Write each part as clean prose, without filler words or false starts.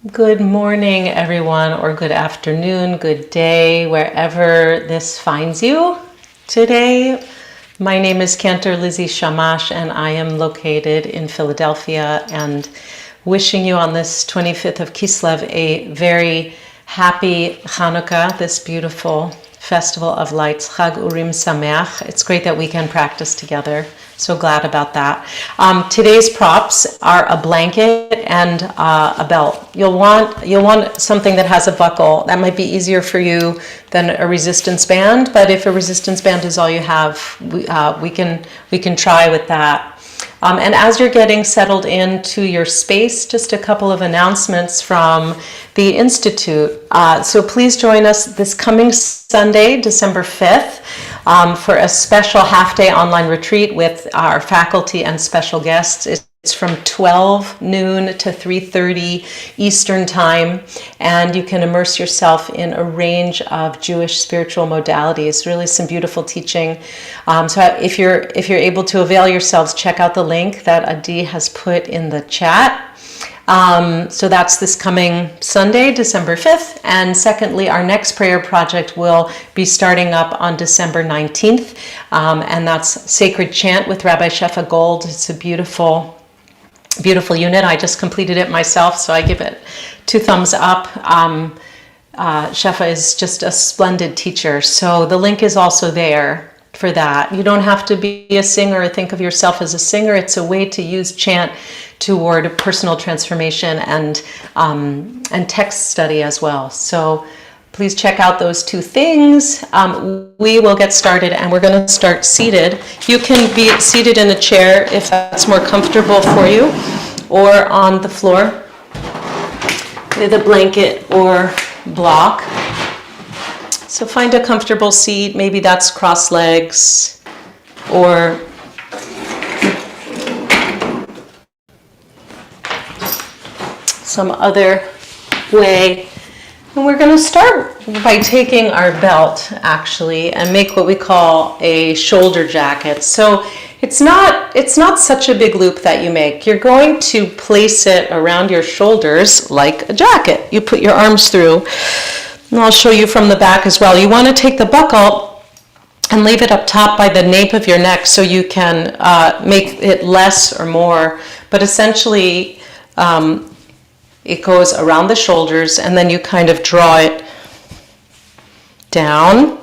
Good morning, everyone, or good afternoon, good day, wherever this finds you today. My name is Cantor Lizzie Shammash, and I am located in Philadelphia, and wishing you on this 25th of Kislev a very happy Hanukkah, this beautiful festival of lights, Chag Urim Sameach. It's great that we can practice together. So glad about that. Today's props are a blanket and a belt. You'll want something that has a buckle. That might be easier for you than a resistance band, but if a resistance band is all you have, we can try with that. And as you're getting settled into your space, just a couple of announcements from the Institute. So please join us this coming Sunday, December 5th, for a special half-day online retreat with our faculty and special guests. It's from 12 noon to 3:30 Eastern Time, and you can immerse yourself in a range of Jewish spiritual modalities. Really some beautiful teaching. So if you're able to avail yourselves, check out the link that Adi has put in the chat. So that's this coming Sunday, December 5th. And secondly, our next prayer project will be starting up on December 19th. And that's Sacred Chant with Rabbi Shefa Gold. It's a beautiful unit. I just completed it myself, so I give it 2 thumbs up. Shefa is just a splendid teacher. So the link is also there for that. You don't have to be a singer or think of yourself as a singer. It's a way to use chant toward personal transformation and text study as well. So please check out those 2 things. We will get started, and we're going to start seated. You can be seated in a chair if that's more comfortable for you, or on the floor with a blanket or block. So find a comfortable seat. Maybe that's cross legs or some other way. And we're going to start by taking our belt, actually, and make what we call a shoulder jacket. So it's not such a big loop that you make. You're going to place it around your shoulders like a jacket. You put your arms through, and I'll show you from the back as well. You want to take the buckle and leave it up top by the nape of your neck so you can make it less or more. But essentially, it goes around the shoulders, and then you kind of draw it down.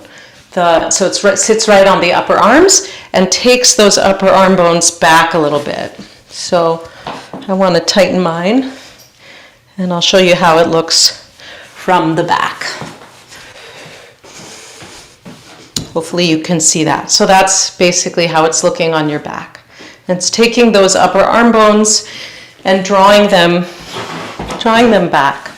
So it sits right on the upper arms and takes those upper arm bones back a little bit. So I want to tighten mine, and I'll show you how it looks from the back. Hopefully you can see that. So that's basically how it's looking on your back. It's taking those upper arm bones and drawing them back.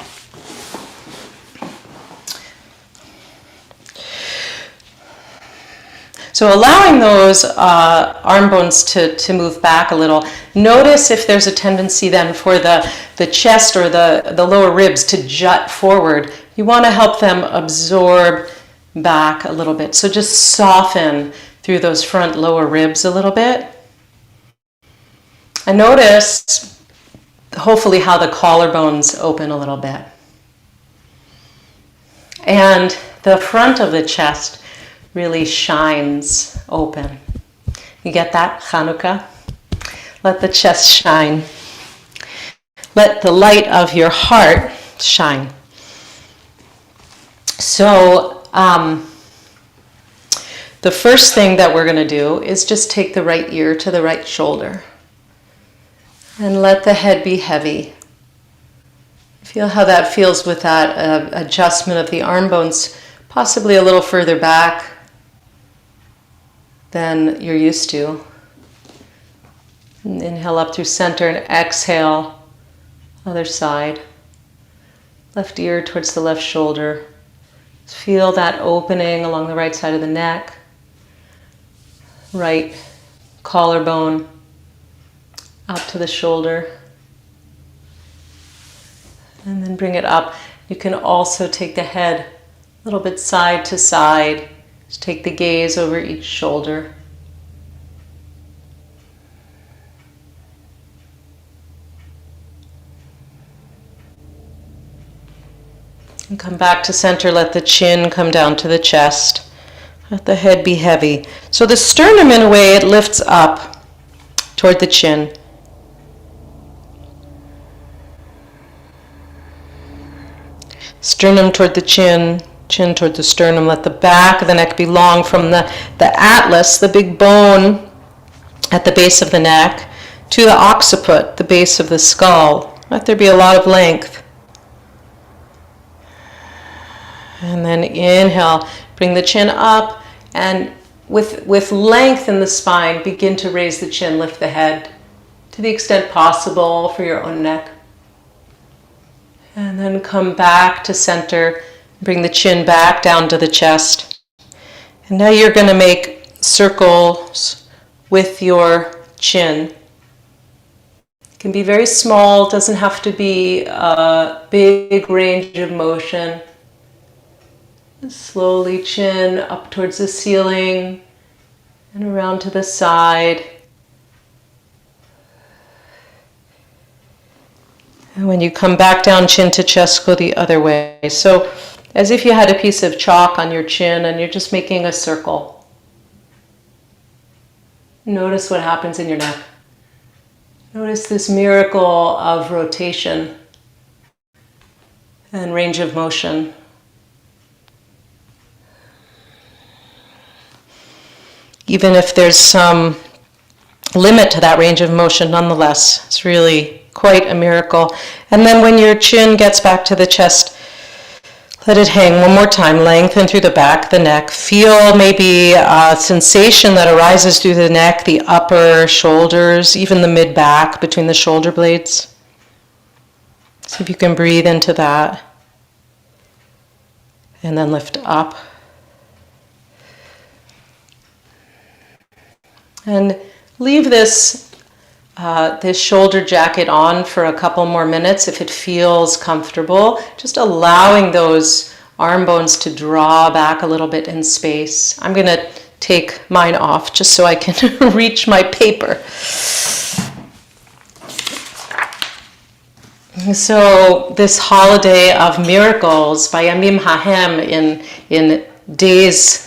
So allowing those arm bones to move back a little. Notice if there's a tendency then for the chest or the lower ribs to jut forward. You want to help them absorb back a little bit. So just soften through those front lower ribs a little bit. And notice, hopefully, how the collarbones open a little bit. And the front of the chest really shines open. You get that, Hanukkah? Let the chest shine. Let the light of your heart shine. So, the first thing that we're going to do is just take the right ear to the right shoulder. And let the head be heavy. Feel how that feels with that adjustment of the arm bones, possibly a little further back than you're used to. And inhale up through center and exhale, other side. Left ear towards the left shoulder. Feel that opening along the right side of the neck. Right collarbone up to the shoulder. And then bring it up. You can also take the head a little bit side to side. Just take the gaze over each shoulder. And come back to center. Let the chin come down to the chest. Let the head be heavy. So the sternum, in a way, it lifts up toward the chin. Sternum toward the chin, chin toward the sternum. Let the back of the neck be long from the atlas, the big bone at the base of the neck, to the occiput, the base of the skull. Let there be a lot of length. And then inhale, bring the chin up, and with length in the spine, begin to raise the chin, lift the head to the extent possible for your own neck. And then come back to center, bring the chin back down to the chest. And now you're going to make circles with your chin. It can be very small, doesn't have to be a big range of motion. Slowly chin up towards the ceiling and around to the side. And when you come back down, chin to chest, go the other way. So as if you had a piece of chalk on your chin and you're just making a circle. Notice what happens in your neck. Notice this miracle of rotation and range of motion. Even if there's some limit to that range of motion, nonetheless, it's really quite a miracle. And then when your chin gets back to the chest, let it hang one more time. Lengthen through the back, the neck. Feel maybe a sensation that arises through the neck, the upper shoulders, even the mid-back between the shoulder blades. See if you can breathe into that. And then lift up. And leave this shoulder jacket on for a couple more minutes if it feels comfortable. Just allowing those arm bones to draw back a little bit in space. I'm going to take mine off just so I can reach my paper. So this holiday of miracles, Bayamim Hahem, in days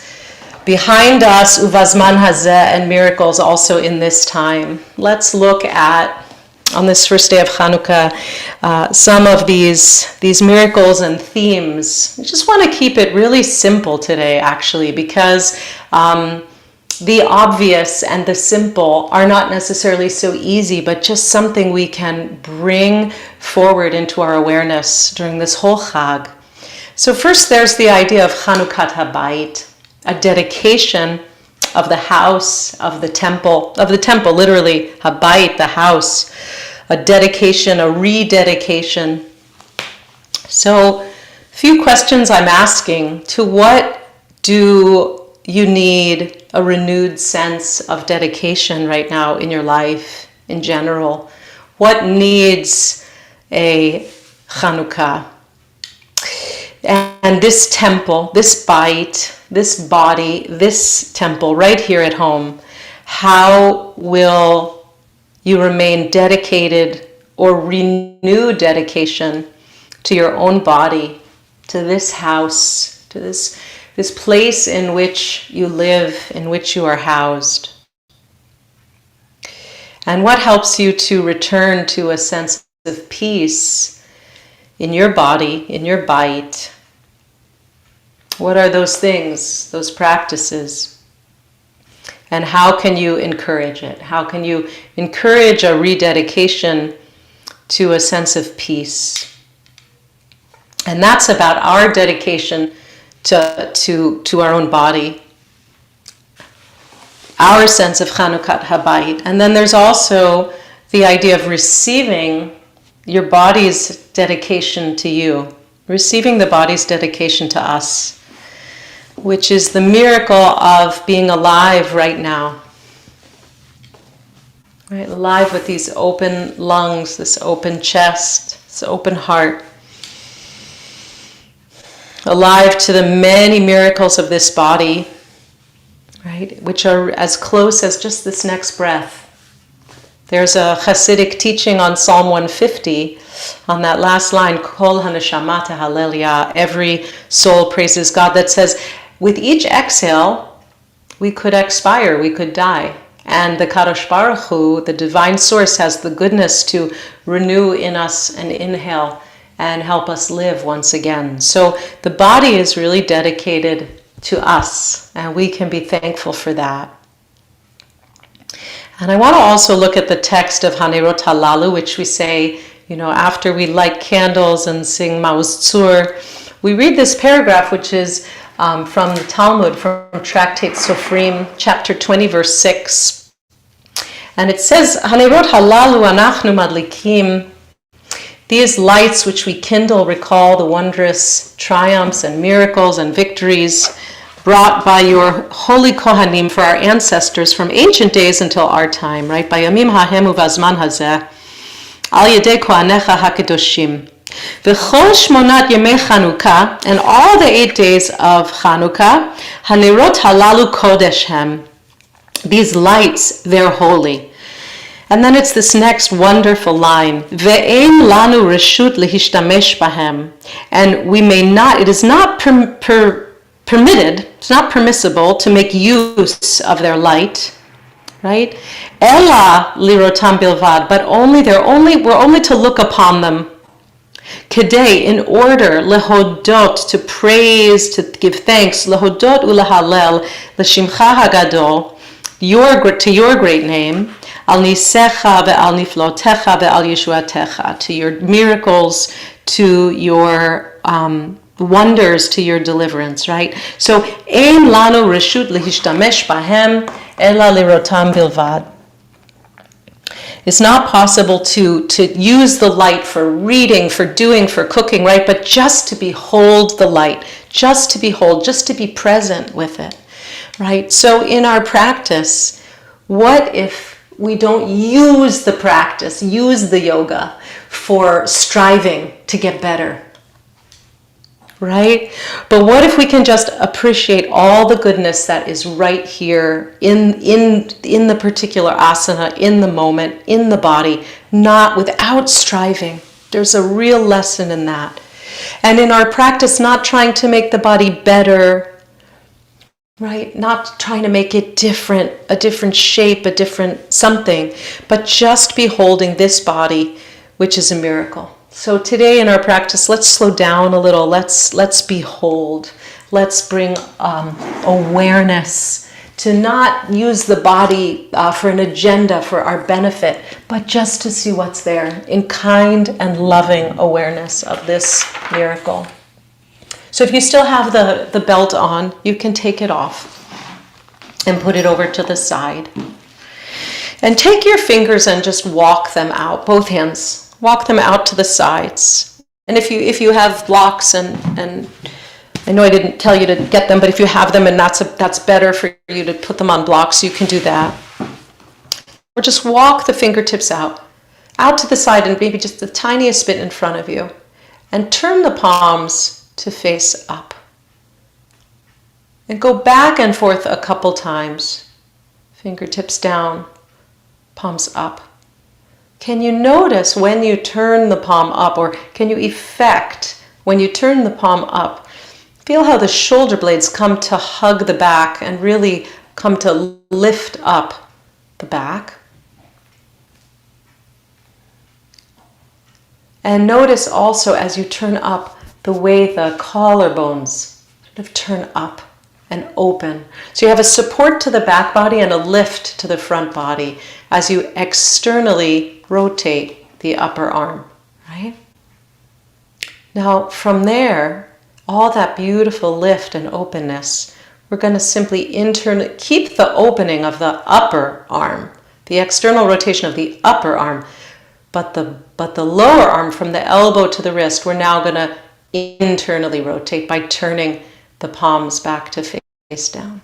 behind us, Uvazman Hazeh, and miracles also in this time. Let's look at, on this first day of Chanukah, some of these miracles and themes. I just want to keep it really simple today, actually, because the obvious and the simple are not necessarily so easy, but just something we can bring forward into our awareness during this whole Chag. So first, there's the idea of Chanukat HaBayit, a dedication of the house, of the temple, literally, habayit, the house, a dedication, a rededication. So, a few questions I'm asking. To what do you need a renewed sense of dedication right now in your life, in general? What needs a Chanukah? And this temple, this bayit, this body, this temple right here at home, how will you remain dedicated or renew dedication to your own body, to this house, to this place in which you live, in which you are housed? And what helps you to return to a sense of peace in your body, in your bayit? What are those things, those practices? And how can you encourage it? How can you encourage a rededication to a sense of peace? And that's about our dedication to our own body, our sense of Chanukat HaBayit. And then there's also the idea of receiving your body's dedication to you, receiving the body's dedication to us, which is the miracle of being alive right now. Right? Alive with these open lungs, this open chest, this open heart. Alive to the many miracles of this body, right? Which are as close as just this next breath. There's a Hasidic teaching on Psalm 150, on that last line, Kol haneshama tehallel, every soul praises God, that says, with each exhale, we could expire, we could die. And the Kadosh Baruch Hu, the divine source, has the goodness to renew in us an inhale and help us live once again. So the body is really dedicated to us, and we can be thankful for that. And I want to also look at the text of Hanerot Halalu, which we say, after we light candles and sing Mauz Tzur. We read this paragraph, which is from the Talmud, from Tractate Sofrim, chapter 20, verse 6. And it says, Hanerot Halalu anachnu madlikim. These lights which we kindle recall the wondrous triumphs and miracles and victories brought by your holy Kohanim for our ancestors from ancient days until our time, right? By Yamim ha'hem uvazman hazeh, al yedei kohanecha hakedoshim. V'chol shmonat yemei Chanukah, and all the 8 days of Chanukah, hanerot halalu kodesh hem. These lights, they're holy. And then it's this next wonderful line, ve'ein lanu reshut lehishtamesh bahem, and we may not, it is not permitted, it's not permissible to make use of their light, right? Ella lirotam bilvad, but we're only to look upon them. Kedei, in order, lehodot, to praise, to give thanks, lehodot ulahalel, l'shimcha hagadol, to your great name, al nisecha ve'al niflotecha ve'al yeshuatecha, to your miracles, to your wonders, to your deliverance, right? So, ein lanu reshut lehishtamesh bahem ela lirotam bilvad. It's not possible to use the light for reading, for doing, for cooking, right? But just to behold the light, just to behold, just to be present with it, right? So in our practice, what if we don't use the practice, use the yoga for striving to get better? Right? But what if we can just appreciate all the goodness that is right here in the particular asana, in the moment, in the body, without striving? There's a real lesson in that. And in our practice, not trying to make the body better, right? Not trying to make it different, a different shape, a different something, but just beholding this body, which is a miracle. So today in our practice, let's slow down a little. Let's behold. Let's bring awareness to not use the body for an agenda for our benefit, but just to see what's there in kind and loving awareness of this miracle. So if you still have the belt on, you can take it off and put it over to the side. And take your fingers and just walk them out, both hands. Walk them out to the sides. And if you have blocks, and I know I didn't tell you to get them, but if you have them and that's better for you to put them on blocks, you can do that. Or just walk the fingertips out to the side and maybe just the tiniest bit in front of you. And turn the palms to face up. And go back and forth a couple times. Fingertips down, palms up. Can you notice when you turn the palm up, or can you effect when you turn the palm up? Feel how the shoulder blades come to hug the back and really come to lift up the back. And notice also as you turn up the way the collarbones sort of turn up and open. So you have a support to the back body and a lift to the front body as you externally rotate the upper arm, right? Now from there, all that beautiful lift and openness, we're going to simply keep the opening of the upper arm, the external rotation of the upper arm, but the lower arm from the elbow to the wrist, we're now going to internally rotate by turning the palms back to face down.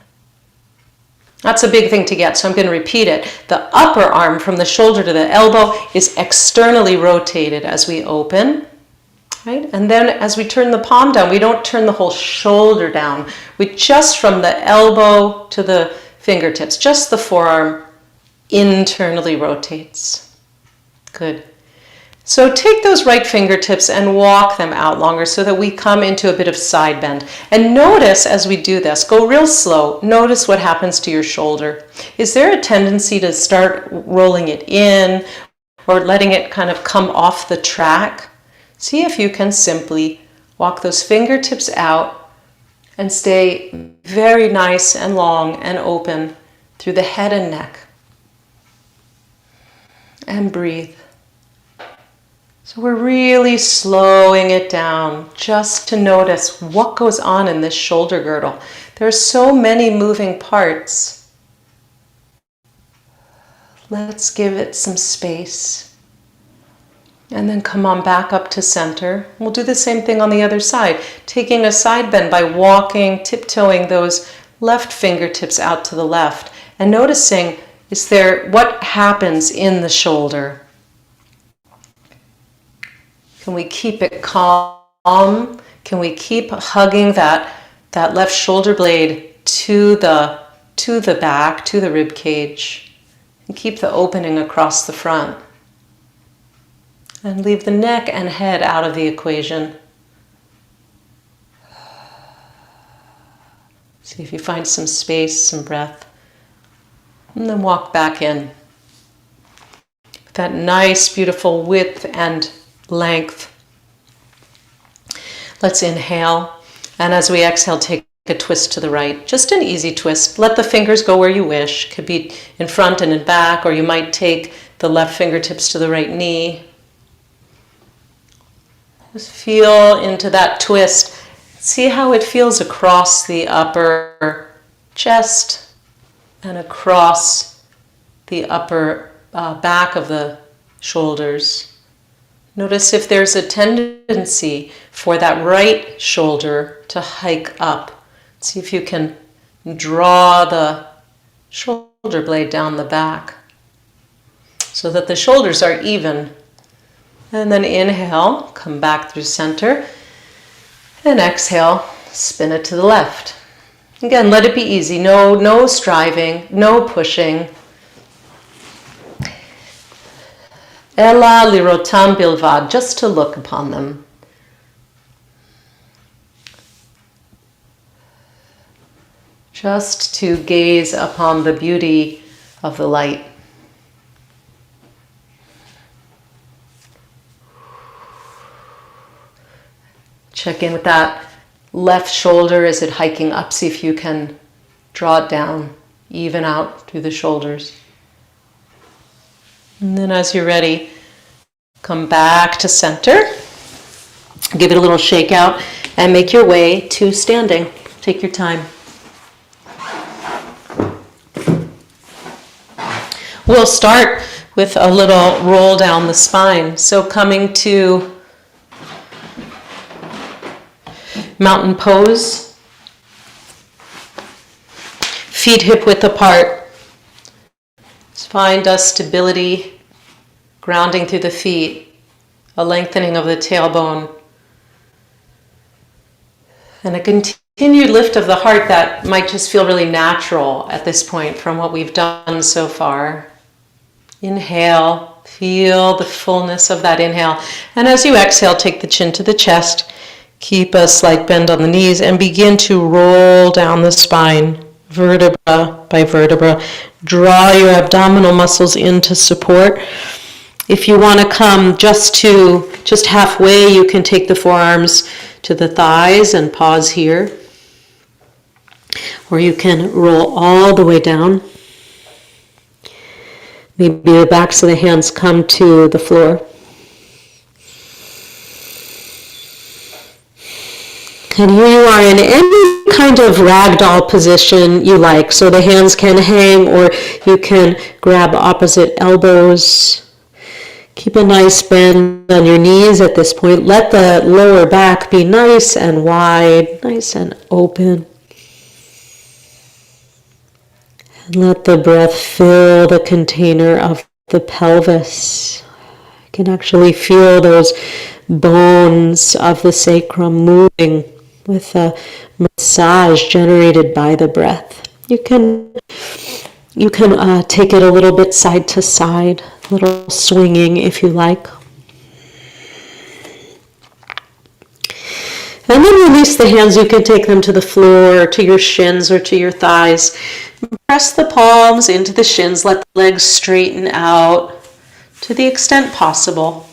That's a big thing to get, so I'm going to repeat it. The upper arm from the shoulder to the elbow is externally rotated as we open, right? And then as we turn the palm down, we don't turn the whole shoulder down. We just from the elbow to the fingertips, just the forearm internally rotates. Good. So take those right fingertips and walk them out longer so that we come into a bit of side bend. And notice as we do this, go real slow, notice what happens to your shoulder. Is there a tendency to start rolling it in or letting it kind of come off the track? See if you can simply walk those fingertips out and stay very nice and long and open through the head and neck. And breathe. So we're really slowing it down just to notice what goes on in this shoulder girdle. There are so many moving parts. Let's give it some space. And then come on back up to center. We'll do the same thing on the other side, taking a side bend by walking, tiptoeing those left fingertips out to the left and noticing what happens in the shoulder. Can we keep it calm? Can we keep hugging that left shoulder blade to the back, to the rib cage, and keep the opening across the front? And leave the neck and head out of the equation. See if you find some space, some breath. And then walk back in. That nice, beautiful width and length. Let's inhale. And as we exhale, take a twist to the right. Just an easy twist. Let the fingers go where you wish. Could be in front and in back, or you might take the left fingertips to the right knee. Just feel into that twist. See how it feels across the upper chest and across the upper back of the shoulders. Notice if there's a tendency for that right shoulder to hike up. See if you can draw the shoulder blade down the back so that the shoulders are even. And then inhale, come back through center. And exhale, spin it to the left. Again, let it be easy. No striving, no pushing. Ela lirotam bilvad, just to look upon them. Just to gaze upon the beauty of the light. Check in with that left shoulder. Is it hiking up? See if you can draw it down, even out through the shoulders. And then as you're ready, come back to center. Give it a little shake out and make your way to standing. Take your time. We'll start with a little roll down the spine. So coming to mountain pose, feet hip width apart. Just find a stability, grounding through the feet, a lengthening of the tailbone, and a continued lift of the heart that might just feel really natural at this point from what we've done so far. Inhale, feel the fullness of that inhale, and as you exhale, take the chin to the chest. Keep a slight bend on the knees and begin to roll down the spine, vertebra by vertebra. Draw your abdominal muscles into support. If you want to come just halfway, you can take the forearms to the thighs and pause here. Or you can roll all the way down. Maybe the backs of the hands come to the floor. And here you are in any kind of ragdoll position you like. So the hands can hang, or you can grab opposite elbows. Keep a nice bend on your knees at this point. Let the lower back be nice and wide, nice and open. And let the breath fill the container of the pelvis. You can actually feel those bones of the sacrum moving with a massage generated by the breath. You can You can take it a little bit side to side, a little swinging if you like. And then release the hands. You can take them to the floor, or to your shins, or to your thighs. Press the palms into the shins. Let the legs straighten out to the extent possible.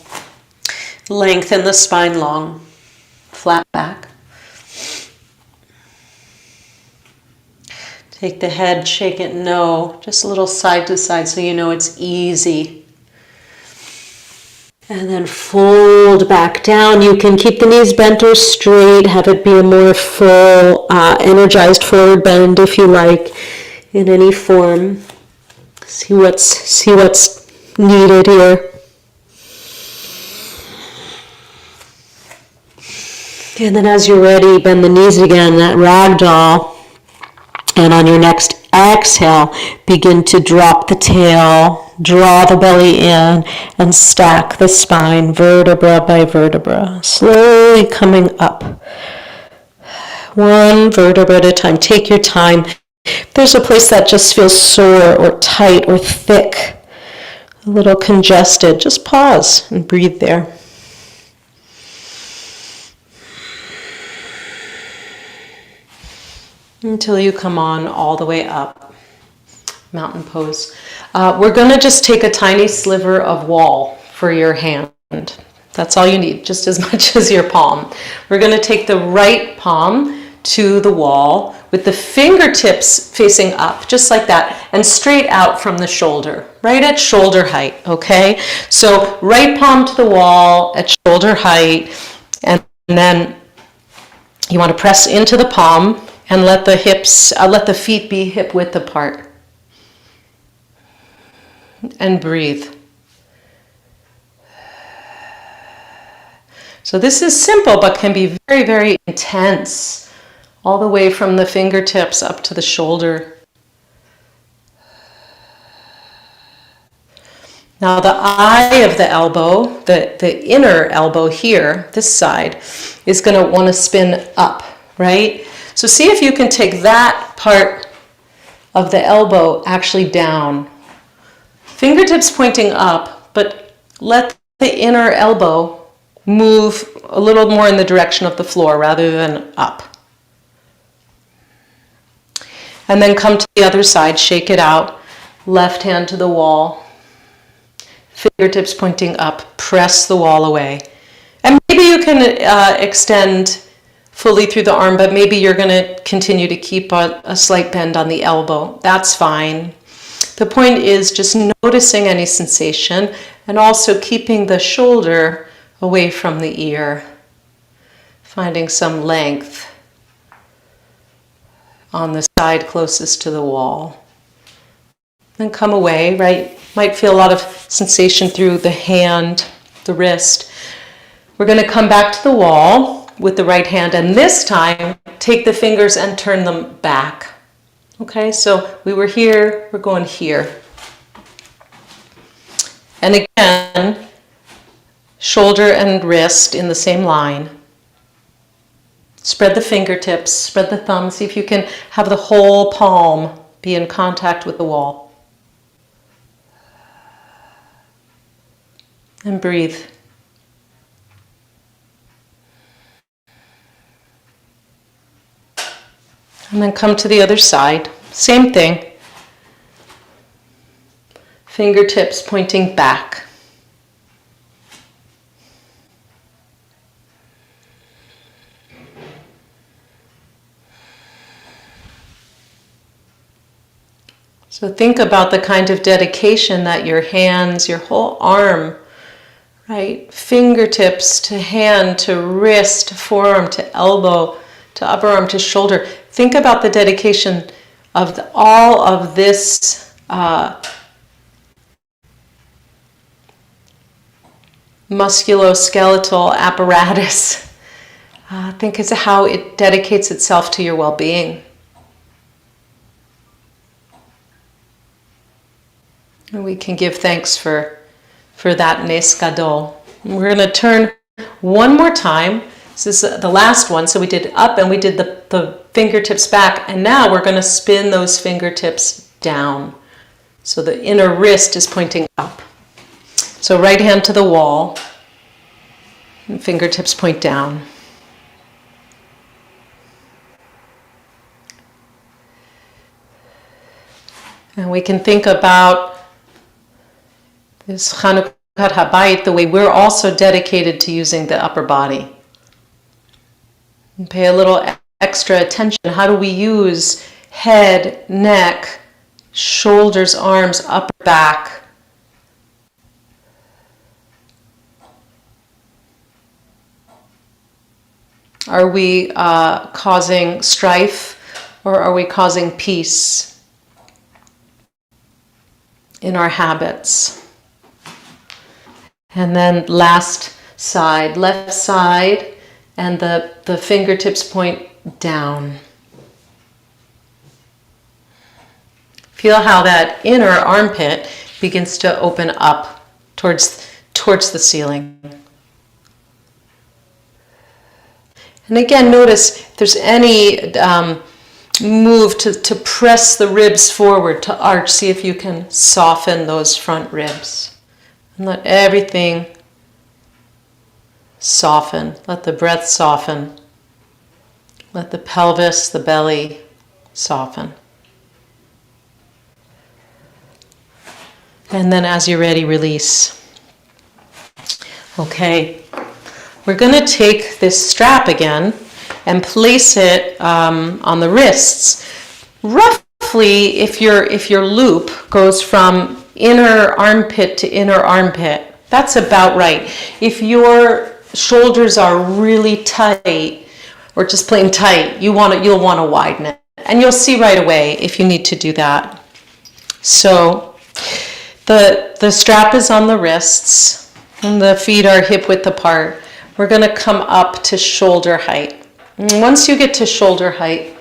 Lengthen the spine long. Flat back. Take the head, shake it no, just a little side to side so you know it's easy. And then fold back down. You can keep the knees bent or straight, have it be a more full, energized forward bend if you like, in any form. See what's needed here. And then as you're ready, bend the knees again, that ragdoll. And on your next exhale, begin to drop the tail, draw the belly in, and stack the spine vertebra by vertebra, slowly coming up. One vertebra at a time. Take your time. If there's a place that just feels sore or tight or thick, a little congested, just pause and breathe there. Until you come on all the way up. Mountain pose. We're going to just take a tiny sliver of wall for your hand. That's all you need, just as much as your palm. We're going to take the right palm to the wall with the fingertips facing up, just like that, and straight out from the shoulder, right at shoulder height, okay? So right palm to the wall at shoulder height, and then you want to press into the palm, and let the feet be hip width apart. And breathe. So this is simple, but can be very, very intense, all the way from the fingertips up to the shoulder. Now the eye of the elbow, the inner elbow here, this side, is going to want to spin up, right? So see if you can take that part of the elbow actually down. Fingertips pointing up, but let the inner elbow move a little more in the direction of the floor rather than up. And then come to the other side, shake it out. Left hand to the wall. Fingertips pointing up, press the wall away. And maybe you can extend fully through the arm, but maybe you're going to continue to keep a slight bend on the elbow. That's fine. The point is just noticing any sensation and also keeping the shoulder away from the ear, finding some length on the side closest to the wall. Then come away, right? Might feel a lot of sensation through the hand, the wrist. We're going to come back to the wall with the right hand, and this time take the fingers and turn them back. Okay, so we were here, we're going here. And again, shoulder and wrist in the same line. Spread the fingertips, spread the thumb, see if you can have the whole palm be in contact with the wall. And breathe. And then come to the other side. Same thing. Fingertips pointing back. So think about the kind of dedication that your hands, your whole arm, right? Fingertips to hand, to wrist, to forearm, to elbow, to upper arm, to shoulder. Think about the dedication of all of this musculoskeletal apparatus. Think as how it dedicates itself to your well-being. And we can give thanks for that nes gadol. We're going to turn one more time. This is the last one. So we did up and we did the fingertips back. And now we're going to spin those fingertips down. So the inner wrist is pointing up. So right hand to the wall, and fingertips point down. And we can think about this Chanukah Habayit, the way we're also dedicated to using the upper body. And pay a little extra attention. How do we use head, neck, shoulders, arms, upper back? Are we causing strife, or are we causing peace in our habits? And then last side, left side, and the fingertips point down. Feel how that inner armpit begins to open up towards the ceiling. And again, notice if there's any move to press the ribs forward, to arch. See if you can soften those front ribs. And let everything soften. Let the breath soften. Let the pelvis, the belly soften. And then as you're ready, release. Okay. We're going to take this strap again and place it on the wrists. Roughly, if your loop goes from inner armpit to inner armpit, that's about right. If your shoulders are really tight or just plain tight, you'll want to widen it. And you'll see right away if you need to do that. So the strap is on the wrists and the feet are hip width apart. We're going to come up to shoulder height. And once you get to shoulder height,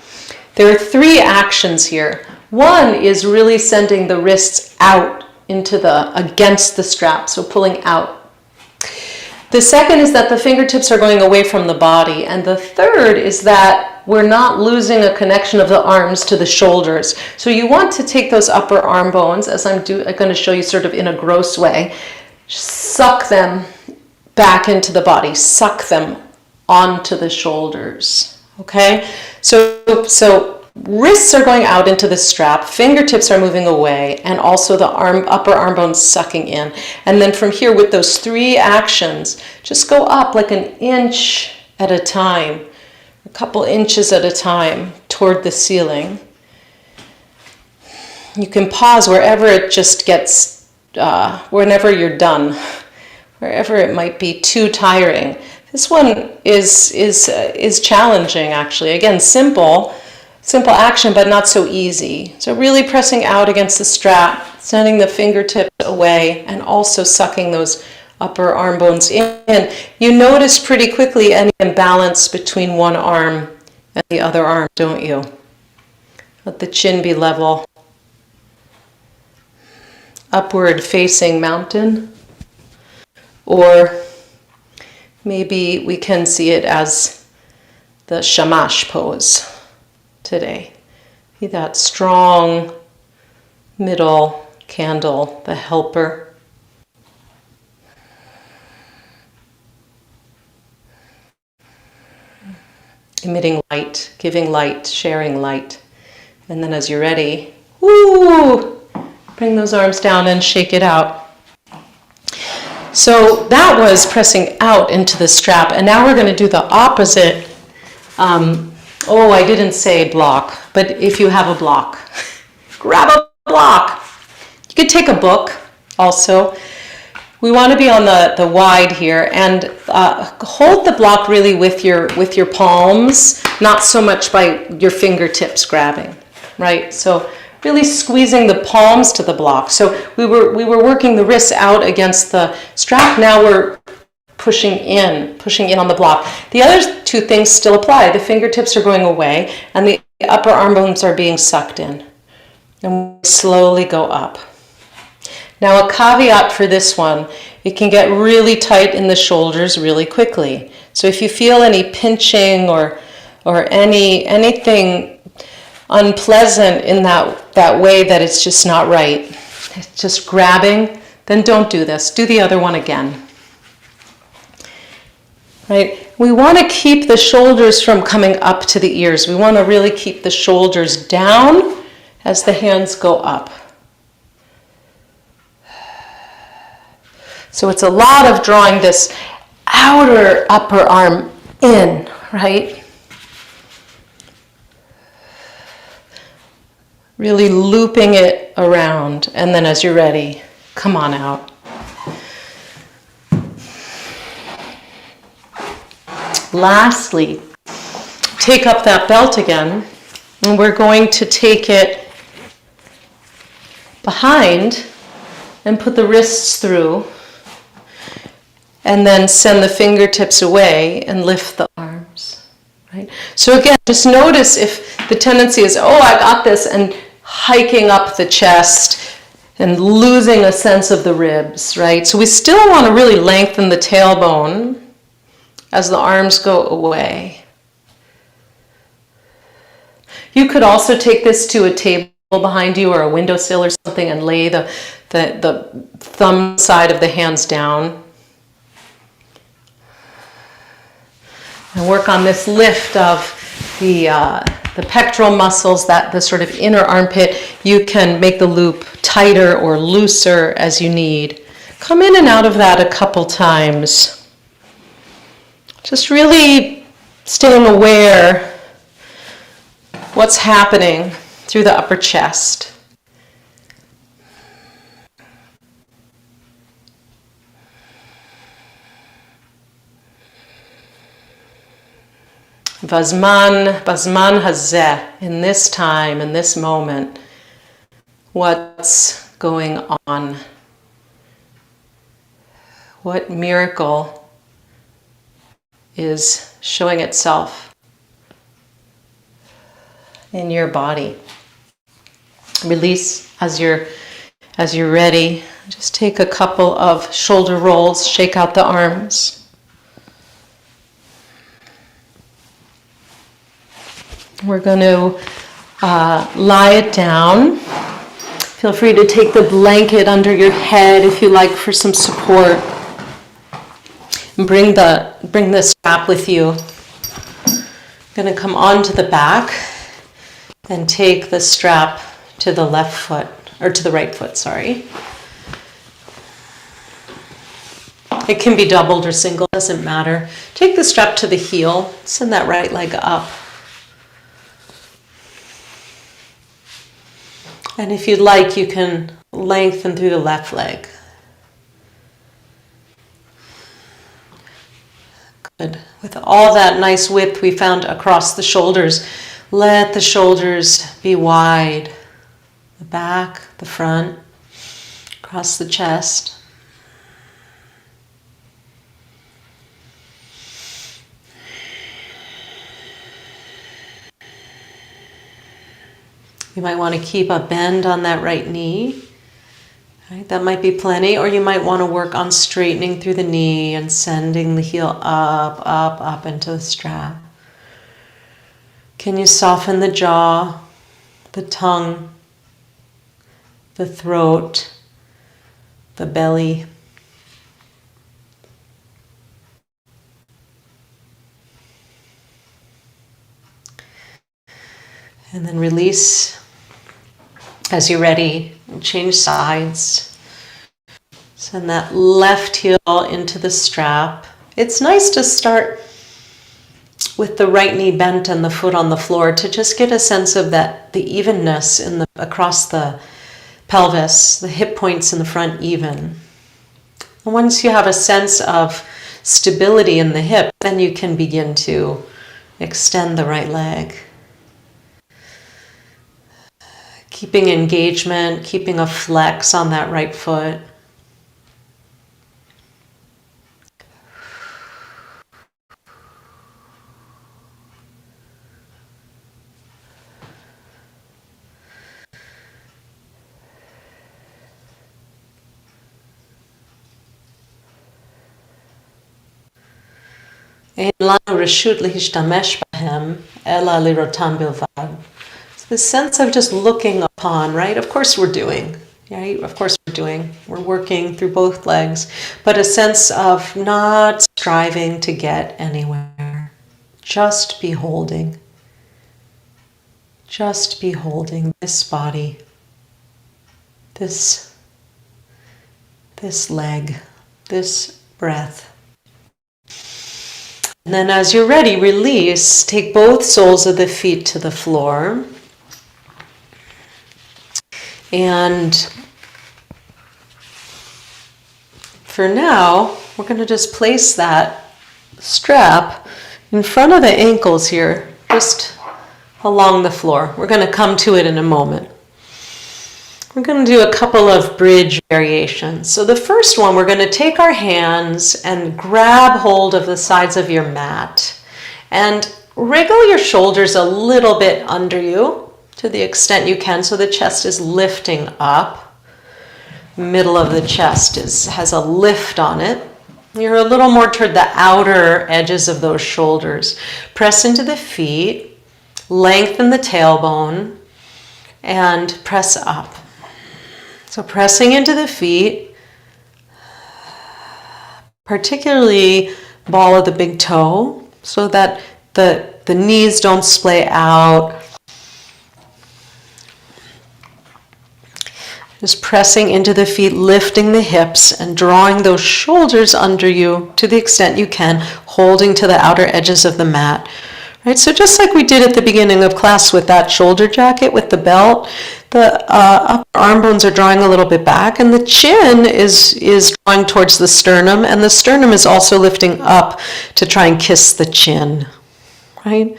there are 3 actions here. One is really sending the wrists out against the strap, so pulling out. The second is that the fingertips are going away from the body. And the third is that we're not losing a connection of the arms to the shoulders. So you want to take those upper arm bones, as I'm going to show you sort of in a gross way, suck them back into the body, suck them onto the shoulders, okay? So wrists are going out into the strap, fingertips are moving away, and also the upper arm bones sucking in. And then from here, with those 3 actions, just go up like an inch at a time, a couple inches at a time toward the ceiling. You can pause wherever it just gets, whenever you're done. Wherever it might be too tiring. This one is challenging, actually. Again, simple action, but not so easy. So really pressing out against the strap, sending the fingertips away, and also sucking those upper arm bones in. You notice pretty quickly any imbalance between one arm and the other arm, don't you? Let the chin be level. Upward facing mountain. Or maybe we can see it as the Shammash pose today. Be that strong middle candle, the helper. Emitting light, giving light, sharing light. And then as you're ready, bring those arms down and shake it out. So that was pressing out into the strap, and now we're going to do the opposite. I didn't say block, but if you have a block, grab a block. You could take a book also. We want to be on the wide here, and hold the block really with your palms, not so much by your fingertips grabbing, right? So really squeezing the palms to the block. So we were working the wrists out against the strap. Now we're pushing in on the block. The other 2 things still apply. The fingertips are going away and the upper arm bones are being sucked in. And we slowly go up. Now a caveat for this one, it can get really tight in the shoulders really quickly. So if you feel any pinching or anything unpleasant in that way that it's just not right, just grabbing, then don't do this. Do the other one again. Right? We want to keep the shoulders from coming up to the ears. We want to really keep the shoulders down as the hands go up. So it's a lot of drawing this outer upper arm in, right? Really looping it around. And then as you're ready, come on out. Lastly, take up that belt again, and we're going to take it behind and put the wrists through, and then send the fingertips away and lift the arms, right? So again, just notice if the tendency is, oh, I got this, and hiking up the chest and losing a sense of the ribs, right? So we still want to really lengthen the tailbone as the arms go away. You could also take this to a table behind you or a windowsill or something and lay the thumb side of the hands down. And work on this lift of the pectoral muscles, the sort of inner armpit. You can make the loop tighter or looser as you need. Come in and out of that a couple times. Just really staying aware what's happening through the upper chest. Bazman hazeh, in this time, in this moment, what's going on? What miracle is showing itself in your body? Release as you're ready. Just take a couple of shoulder rolls, shake out the arms. We're going to lie it down. Feel free to take the blanket under your head if you like for some support. And bring the strap with you. I'm going to come onto the back and take the strap to the left foot, or to the right foot, sorry. It can be doubled or single, doesn't matter. Take the strap to the heel, send that right leg up. And if you'd like, you can lengthen through the left leg. Good. With all that nice width we found across the shoulders, let the shoulders be wide. The back, the front, across the chest. You might want to keep a bend on that right knee. Right, that might be plenty, or you might want to work on straightening through the knee and sending the heel up, up, up into the strap. Can you soften the jaw, the tongue, the throat, the belly? And then release as you're ready. Change sides. Send that left heel into the strap. It's nice to start with the right knee bent and the foot on the floor to just get a sense of that, the evenness across the pelvis, the hip points in the front even. And once you have a sense of stability in the hip, then you can begin to extend the right leg. Keeping engagement, keeping a flex on that right foot. אין לנו רשות להשתמש בהם, אלא לראותם בלבד. The sense of just looking upon, right? Of course we're doing. Right? Of course we're working through both legs, but a sense of not striving to get anywhere. Just beholding. Just beholding this body, this leg, this breath. And then as you're ready, release. Take both soles of the feet to the floor. And for now, we're going to just place that strap in front of the ankles here, just along the floor. We're going to come to it in a moment. We're going to do a couple of bridge variations. So the first one, we're going to take our hands and grab hold of the sides of your mat and wriggle your shoulders a little bit under you to the extent you can so the chest is lifting up. Middle of the chest has a lift on it. You're a little more toward the outer edges of those shoulders. Press into the feet, lengthen the tailbone, and press up. So pressing into the feet, particularly ball of the big toe, so that the knees don't splay out. Just pressing into the feet, lifting the hips and drawing those shoulders under you to the extent you can, holding to the outer edges of the mat. Right? So just like we did at the beginning of class with that shoulder jacket with the belt, the upper arm bones are drawing a little bit back and the chin is drawing towards the sternum, and the sternum is also lifting up to try and kiss the chin. Right?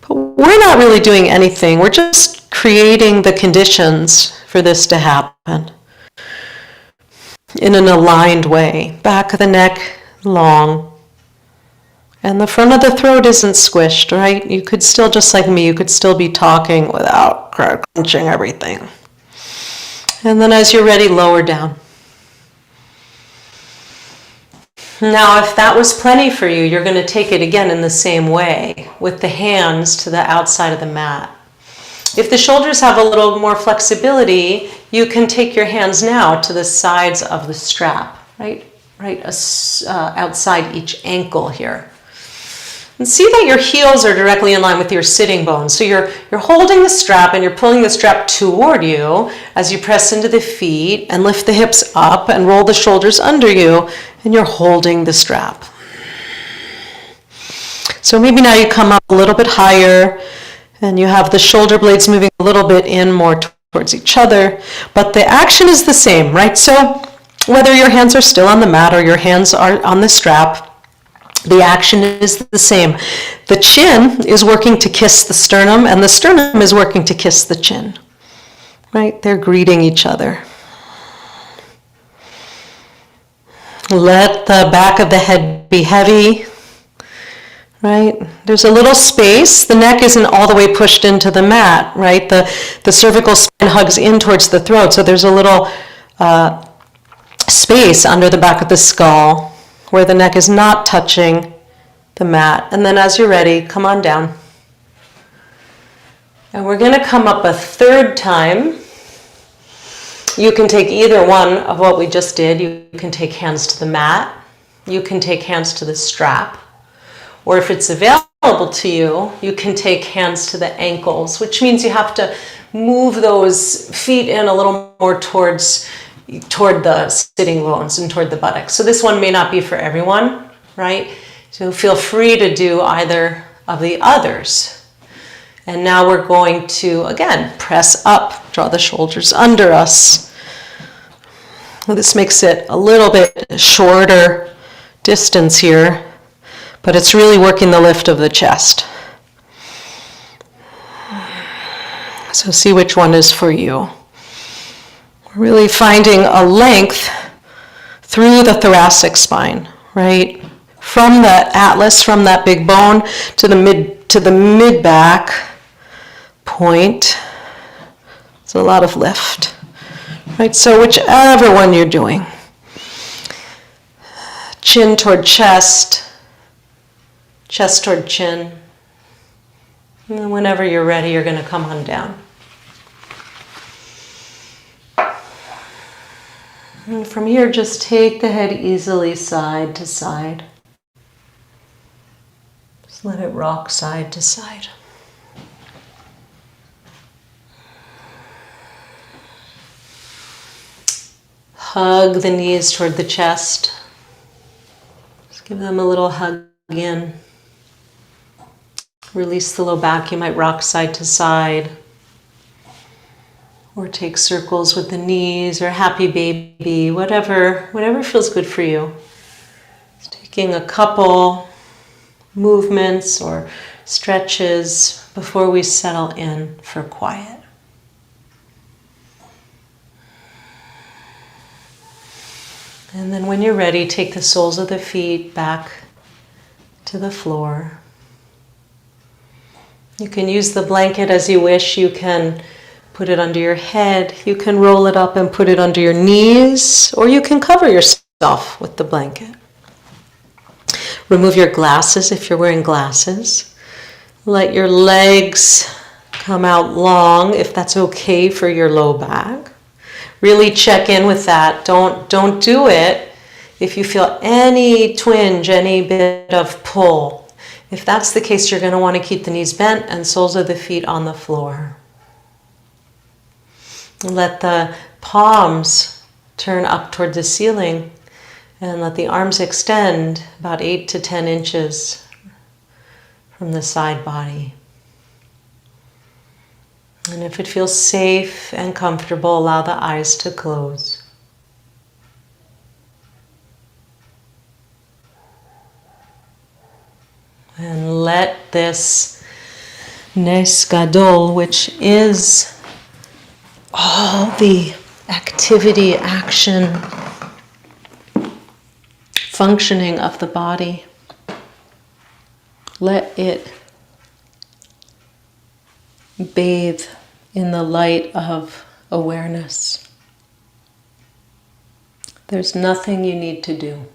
But we're not really doing anything. We're just creating the conditions for this to happen in an aligned way. Back of the neck long. And the front of the throat isn't squished, right? You could still, just like me, you could still be talking without crunching everything. And then as you're ready, lower down. Now, if that was plenty for you, you're going to take it again in the same way, with the hands to the outside of the mat. If the shoulders have a little more flexibility, you can take your hands now to the sides of the strap, right outside each ankle here. And see that your heels are directly in line with your sitting bones. So you're holding the strap and you're pulling the strap toward you as you press into the feet and lift the hips up and roll the shoulders under you, and you're holding the strap. So maybe now you come up a little bit higher and you have the shoulder blades moving a little bit in more towards each other, but the action is the same, right? So whether your hands are still on the mat or your hands are on the strap, the action is the same. The chin is working to kiss the sternum, and the sternum is working to kiss the chin. Right? They're greeting each other. Let the back of the head be heavy. Right? There's a little space. The neck isn't all the way pushed into the mat, right? The cervical spine hugs in towards the throat, so there's a little space under the back of the skull where the neck is not touching the mat. And then as you're ready, come on down. And we're going to come up a third time. You can take either one of what we just did. You can take hands to the mat. You can take hands to the strap. Or if it's available to you, you can take hands to the ankles, which means you have to move those feet in a little more toward the sitting bones and toward the buttocks. So this one may not be for everyone, right? So feel free to do either of the others. And now we're going to, again, press up, draw the shoulders under us. Well, this makes it a little bit shorter distance here, but it's really working the lift of the chest. So see which one is for you. Really finding a length through the thoracic spine, right? From the atlas, from that big bone to the mid back point. It's a lot of lift, right? So whichever one you're doing. Chin toward chest, chest toward chin. And whenever you're ready, you're going to come on down. And from here, just take the head easily side to side. Just let it rock side to side. Hug the knees toward the chest. Just give them a little hug in. Release the low back. You might rock side to side. Or take circles with the knees, or happy baby, whatever feels good for you. Just taking a couple movements or stretches before we settle in for quiet. And then when you're ready, take the soles of the feet back to the floor. You can use the blanket as you wish. You can put it under your head. You can roll it up and put it under your knees, or you can cover yourself with the blanket. Remove your glasses if you're wearing glasses. Let your legs come out long if that's okay for your low back. Really check in with that. Don't do it if you feel any twinge, any bit of pull. If that's the case, you're going to want to keep the knees bent and soles of the feet on the floor. Let the palms turn up toward the ceiling and let the arms extend about 8 to 10 inches from the side body. And if it feels safe and comfortable, allow the eyes to close. And let this Nes Gadol, which is all the activity, action, functioning of the body, let it bathe in the light of awareness. There's nothing you need to do.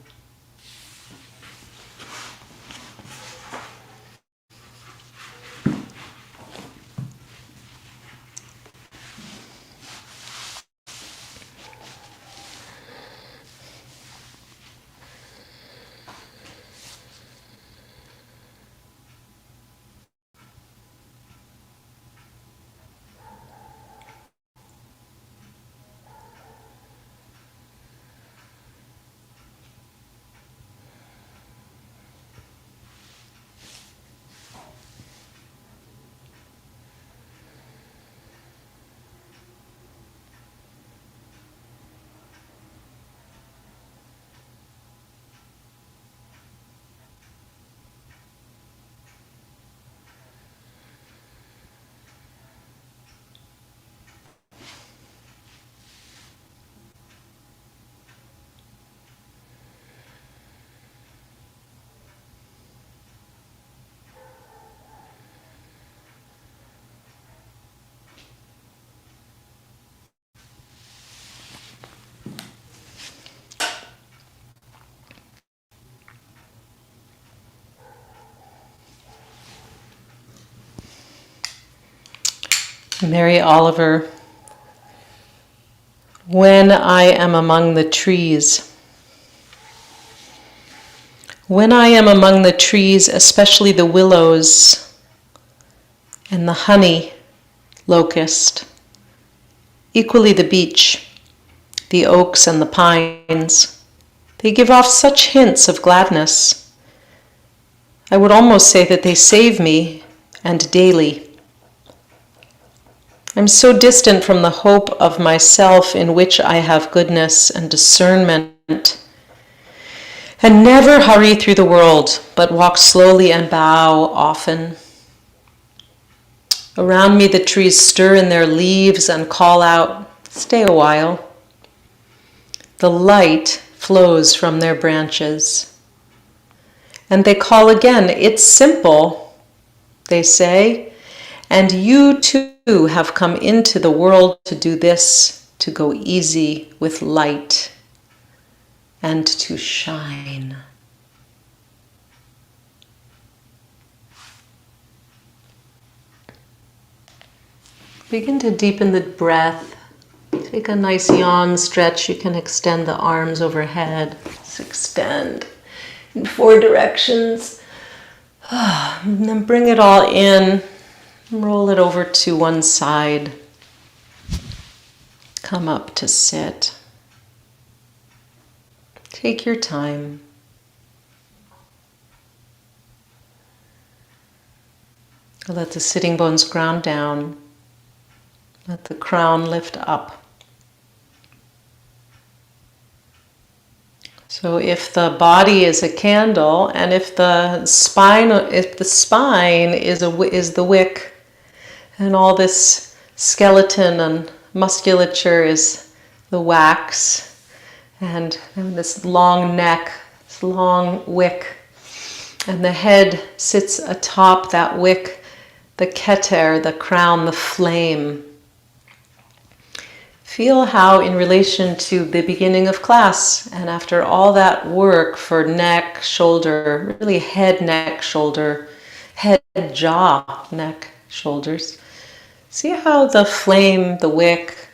Mary Oliver, when I am among the trees. When I am among the trees, especially the willows and the honey locust, equally the beech, the oaks and the pines, they give off such hints of gladness. I would almost say that they save me, and daily. I'm so distant from the hope of myself in which I have goodness and discernment, and never hurry through the world, but walk slowly and bow often. Around me the trees stir in their leaves and call out, "Stay a while." The light flows from their branches. And they call again, "It's simple," they say, "and you too have come into the world to do this, to go easy with light and to shine." Begin to deepen the breath Take a nice yawn stretch. You can extend the arms overhead. Just extend in 4 directions. And then bring it all in. Roll it over to one side. Come up to sit. Take your time. Let the sitting bones ground down. Let the crown lift up. So if the body is a candle, and if the spine is the wick, and all this skeleton and musculature is the wax, and this long neck, this long wick, and the head sits atop that wick, the keter, the crown, the flame. Feel how in relation to the beginning of class, and after all that work for neck, shoulder, really head, neck, shoulder, head, jaw, neck, shoulders, see how the flame, the wick,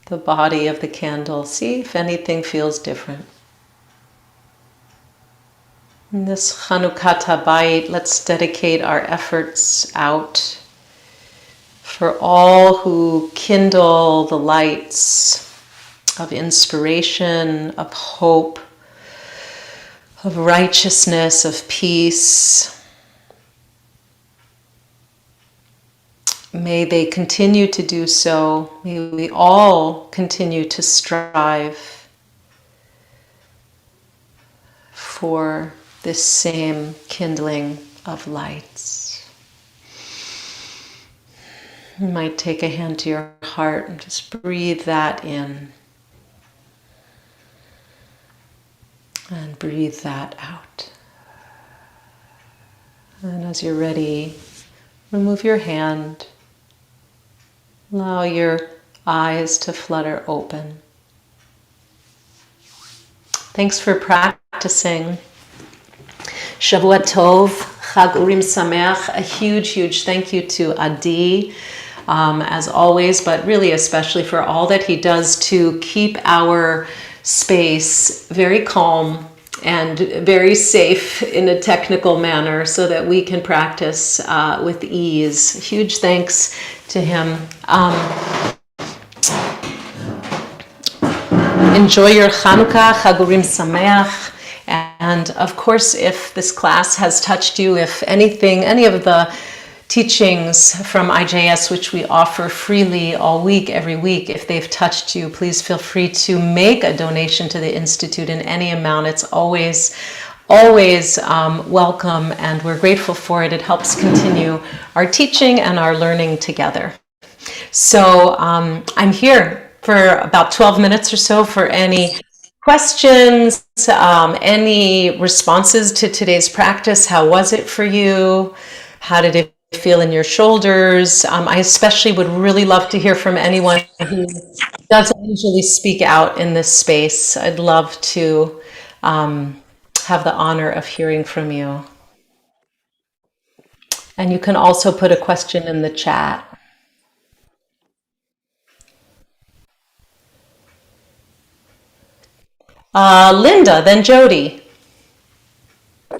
the body of the candle, see if anything feels different. In this Chanukah Bayit, let's dedicate our efforts out for all who kindle the lights of inspiration, of hope, of righteousness, of peace. May they continue to do so. May we all continue to strive for this same kindling of lights. You might take a hand to your heart and just breathe that in. And breathe that out. And as you're ready, remove your hand. Allow your eyes to flutter open. Thanks for practicing. Shavua Tov, Chag Urim Sameach. A huge thank you to Adi, as always, but really especially for all that he does to keep our space very calm and very safe in a technical manner so that we can practice with ease. Huge thanks to him. Enjoy your Chanukah, Chag Urim Sameach. And of course, if this class has touched you, if anything, any of the teachings from IJS, which we offer freely all week, every week, if they've touched you, please feel free to make a donation to the Institute in any amount. It's always welcome, and we're grateful for it. It helps continue our teaching and our learning together. So I'm here for about 12 minutes or so for any questions, any responses to today's practice. How was it for you? How did it feel in your shoulders? I especially would really love to hear from anyone who doesn't usually speak out in this space. I'd love to have the honor of hearing from you. And you can also put a question in the chat. Linda, then Jody. I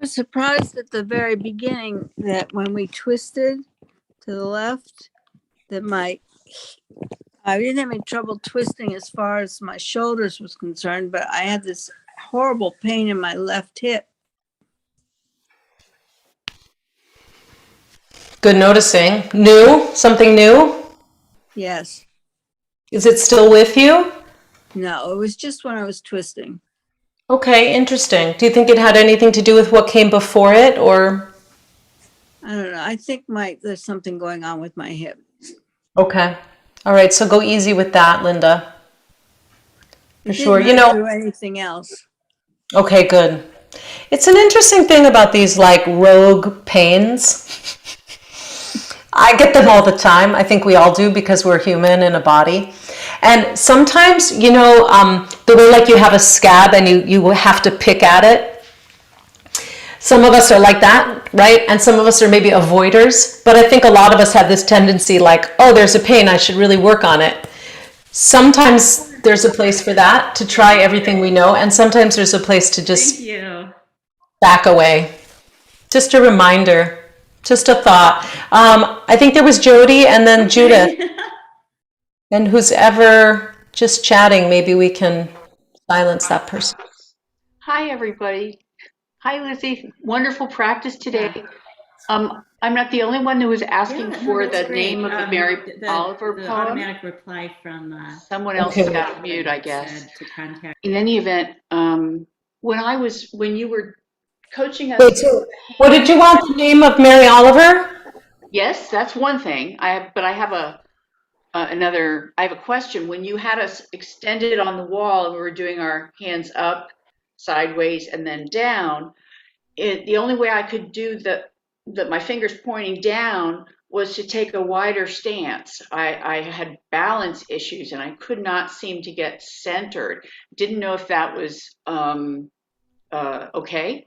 was surprised at the very beginning that when we twisted to the left, that I didn't have any trouble twisting as far as my shoulders was concerned, but I had this horrible pain in my left hip. Good noticing. New? Something new? Yes. Is it still with you? No, it was just when I was twisting. Okay, interesting. Do you think it had anything to do with what came before it, or? I don't know. I think there's something going on with my hip. Okay. All right, so go easy with that, Linda. For sure. It didn't do anything else. Okay, good. It's an interesting thing about these like rogue pains. I get them all the time. I think we all do because we're human in a body. And sometimes, the way like you have a scab and you have to pick at it. Some of us are like that, right? And some of us are maybe avoiders. But I think a lot of us have this tendency like, oh, there's a pain, I should really work on it. Sometimes there's a place for that, to try everything we know. And sometimes there's a place to just back away. Just a reminder, just a thought. I think there was Jody and then Judith. And who's ever just chatting, maybe we can silence that person. Hi, everybody. Hi, Lizzie. Wonderful practice today. I'm not the only one who was asking for the name of the Mary Oliver the poem. automatic reply from Someone else has got mute, I guess. to contact. In any event, when you were coaching us, Wait, so what did you want the name of Mary Oliver? yes, that's one thing. But I have I have a question. When you had us extended on the wall and we were doing our hands up, sideways, and then down, the only way I could do my fingers pointing down was to take a wider stance. I had balance issues and I could not seem to get centered. Didn't know if that was okay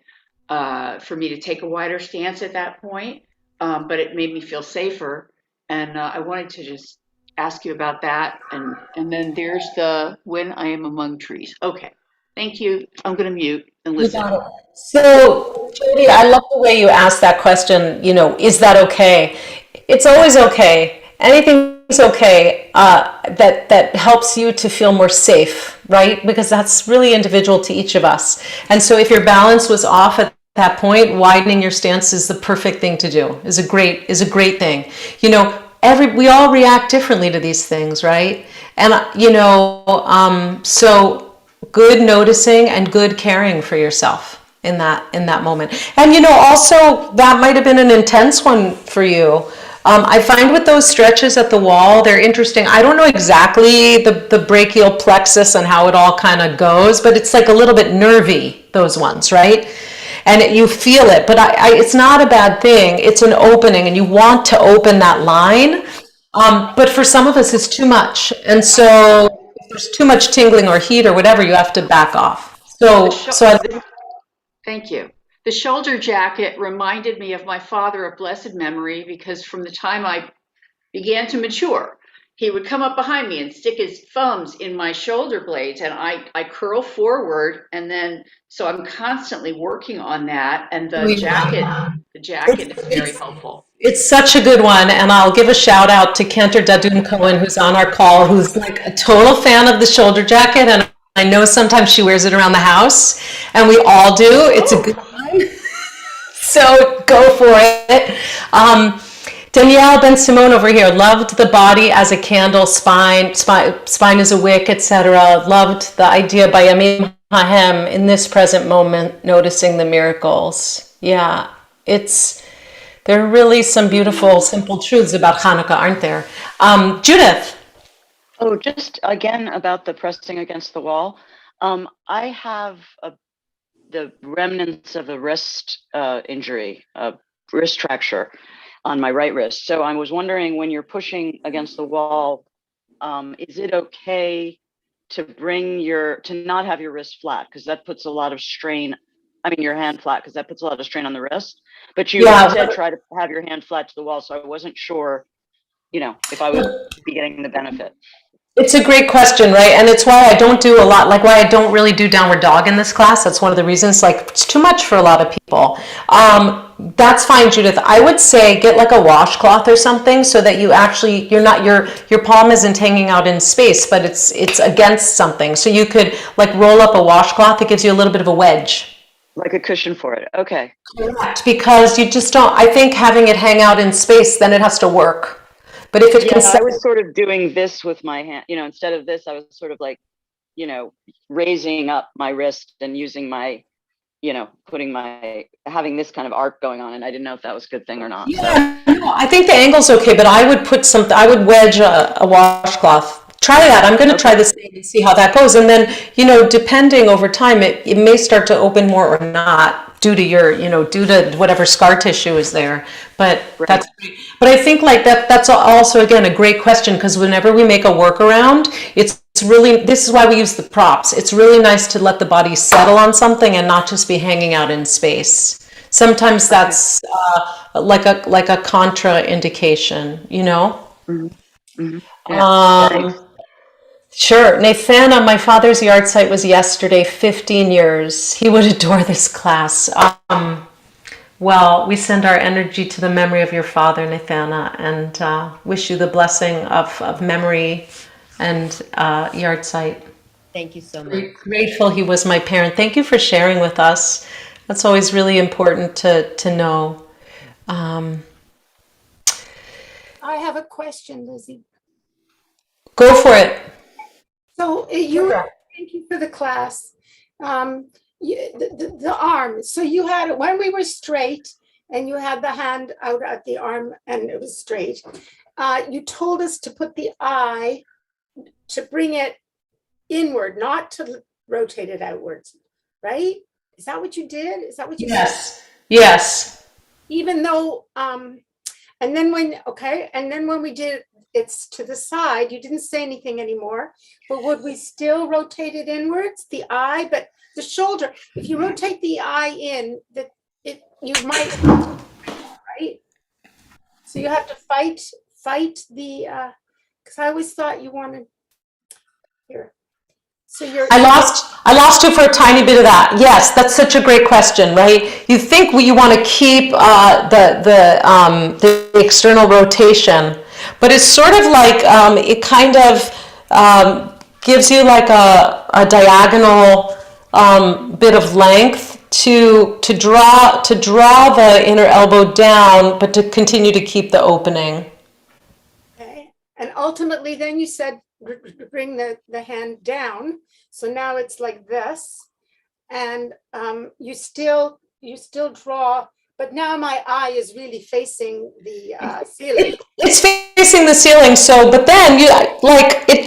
for me to take a wider stance at that point, but it made me feel safer. And I wanted to just ask you about that. And then there's the when I am among trees. Okay, thank you. I'm going to mute and listen. So, Jody, I love the way you asked that question, is that okay? It's always okay. Anything's okay that helps you to feel more safe, right? Because that's really individual to each of us. And so if your balance was off at that point, widening your stance is the perfect thing to do, is a great thing. We all react differently to these things, right? And, so good noticing and good caring for yourself in that moment. And also that might have been an intense one for you. I find with those stretches at the wall, they're interesting. I don't know exactly the brachial plexus and how it all kind of goes, but it's like a little bit nervy, those ones, right? And you feel it, but it's not a bad thing. It's an opening, and you want to open that line. But for some of us, it's too much. And so if there's too much tingling or heat or whatever, you have to back off. Thank you. The shoulder jacket reminded me of my father of blessed memory, because from the time I began to mature, he would come up behind me and stick his thumbs in my shoulder blades, and I curl forward, and then so I'm constantly working on that. And the jacket is very helpful. It's such a good one, and I'll give a shout out to Cantor Cohen, who's on our call, who's like a total fan of the shoulder jacket, and I know sometimes she wears it around the house, and we all do. It's a good one, so go for it. Danielle Ben Simone over here loved the body as a candle, spine as a wick, etc. Loved the idea by Yamim Hahem, in this present moment, noticing the miracles. Yeah, there are really some beautiful, simple truths about Hanukkah, aren't there? Judith. Oh, just again about the pressing against the wall. I have the remnants of a wrist injury, a wrist fracture on my right wrist. So I was wondering, when you're pushing against the wall, is it okay to not have your wrist flat? Because that puts a lot of strain. Your hand flat, because that puts a lot of strain on the wrist. But you instead try to have your hand flat to the wall. So I wasn't sure, if I would be getting the benefit. It's a great question, right? And it's why I don't do a lot, like why I don't really do downward dog in this class. That's one of the reasons, like it's too much for a lot of people. That's fine, Judith. I would say get like a washcloth or something, so that you actually, your palm isn't hanging out in space, but it's against something. So you could like roll up a washcloth. It gives you a little bit of a wedge. Like a cushion for it. Okay. Correct. Because you just don't, I think having it hang out in space, then it has to work. But if it can, I was sort of doing this with my hand, instead of this, I was sort of like, raising up my wrist and using my, having this kind of arc going on, and I didn't know if that was a good thing or not. Yeah, so. No, I think the angle's okay, but I would I would wedge a washcloth. Try that. I'm going to try this thing and see how that goes. And then, depending over time, it may start to open more or not due to whatever scar tissue is there. But that's great. But I think like that's also, again, a great question, because whenever we make a workaround, it's really, this is why we use the props. It's really nice to let the body settle on something and not just be hanging out in space. Sometimes that's like a contraindication, you know? Yeah, thanks. Sure. Nathana, my father's yard site was yesterday, 15 years. He would adore this class. Well, we send our energy to the memory of your father, Nathana, and wish you the blessing of memory and yard site. Thank you so much. Grateful he was my parent. Thank you for sharing with us. That's always really important to know. I have a question, Lizzie. Go for it. So thank you for the class. The arm. So you had, when we were straight and you had the hand out at the arm and it was straight, you told us to put the eye, to bring it inward, not to rotate it outwards, right? Is that what you did? Is that what you said? Yes. Yes. Even though, and then when we did it's to the side, you didn't say anything anymore, but would we still rotate it inwards, the eye, but the shoulder, if you rotate the eye in, you might, right? So you have to fight the, because I always thought you wanted, here. So I lost you for a tiny bit of that. Yes, that's such a great question, right? You think you want to keep the external rotation, but it's sort of like it kind of gives you like a diagonal bit of length to draw the inner elbow down, but to continue to keep the opening. Okay, and ultimately, then you said bring the hand down. So now it's like this, and you still draw, but now my eye is really facing the ceiling. It's facing the ceiling. So, but then I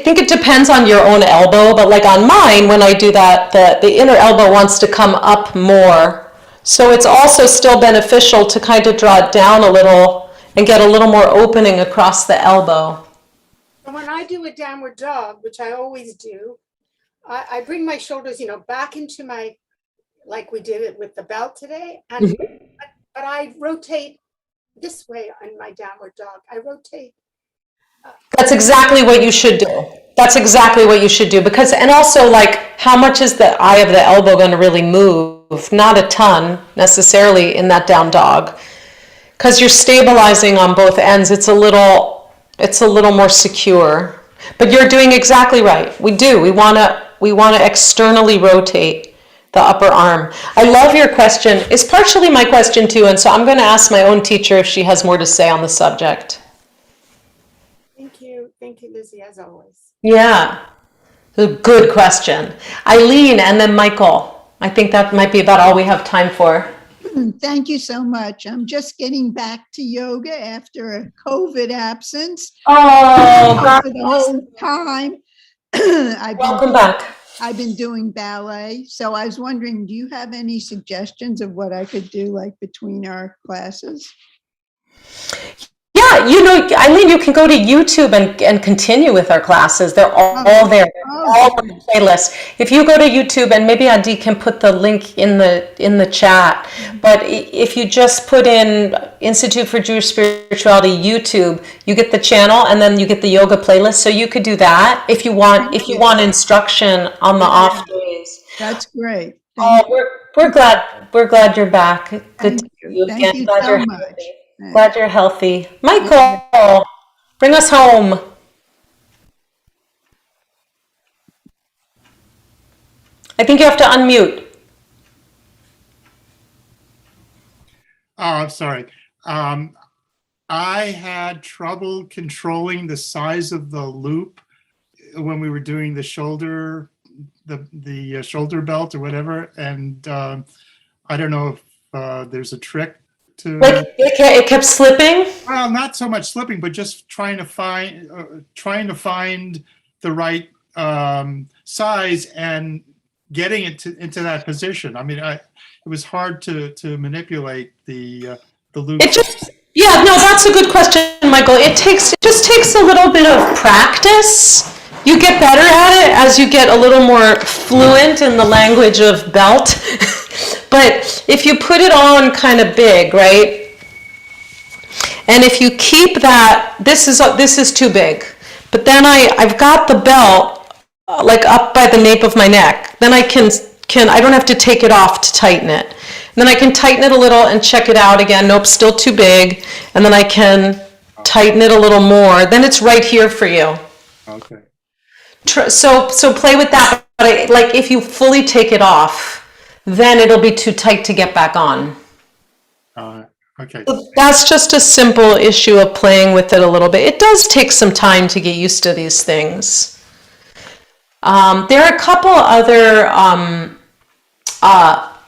think it depends on your own elbow, but like on mine, when I do that, the inner elbow wants to come up more. So it's also still beneficial to kind of draw it down a little and get a little more opening across the elbow. When I do a downward dog, which I always do, I bring my shoulders, back into my, like we did it with the belt today, and but I rotate this way on my downward dog. I rotate. That's exactly what you should do. That's exactly what you should do, because, and also, like, how much is the eye of the elbow going to really move? Not a ton necessarily in that down dog, because you're stabilizing on both ends. It's a little more secure. But you're doing exactly right. We want to externally rotate the upper arm. I love your question. It's partially my question too, and so I'm going to ask my own teacher if she has more to say on the subject. Thank you, Lizzie, as always. Yeah, a good question. Eileen and then Michael. I think that might be about all we have time for. Thank you so much. I'm just getting back to yoga after a COVID absence. Oh, For the whole time. welcome back. I've been doing ballet. So I was wondering, do you have any suggestions of what I could do like between our classes? Yeah, Eileen, you can go to YouTube and continue with our classes. They're all there. They're all on the playlist. If you go to YouTube, and maybe Adi can put the link in the chat, but if you just put in Institute for Jewish Spirituality YouTube, you get the channel, and then you get the yoga playlist. So you could do that if you want instruction on the off days. That's great. We're glad you're back. Good to see you Thank again. you Glad so you're much. healthy. Glad you're healthy. Michael, bring us home. I think you have to unmute. Oh, I'm sorry. I had trouble controlling the size of the loop when we were doing the shoulder, the shoulder belt or whatever. And I don't know if there's a trick to. Like it kept slipping? Well, not so much slipping, but just trying to find the right size and getting it into that position. I mean, it was hard to manipulate the loop. No, that's a good question, Michael. It just takes a little bit of practice. You get better at it as you get a little more fluent in the language of belt. But if you put it on kind of big, right? And if you keep that, this is too big. But then I've got the belt like up by the nape of my neck. Then I don't have to take it off to tighten it. And then I can tighten it a little and check it out again. Nope, still too big. And then I can tighten it a little more. Then it's right here for you. Okay. So play with that. But like if you fully take it off, then it'll be too tight to get back on. Okay. So that's just a simple issue of playing with it a little bit. It does take some time to get used to these things. There are a couple other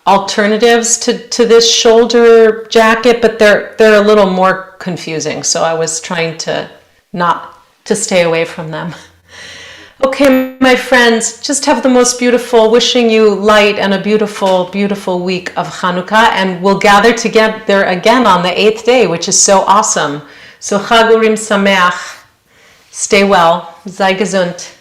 alternatives to this shoulder jacket, but they're a little more confusing. So I was trying to not to stay away from them. Okay, my friends, just have the most beautiful, wishing you light and a beautiful, beautiful week of Hanukkah. And we'll gather together again on the 8th day, which is so awesome. So Chag Urim Sameach. Stay well. Sei gesund.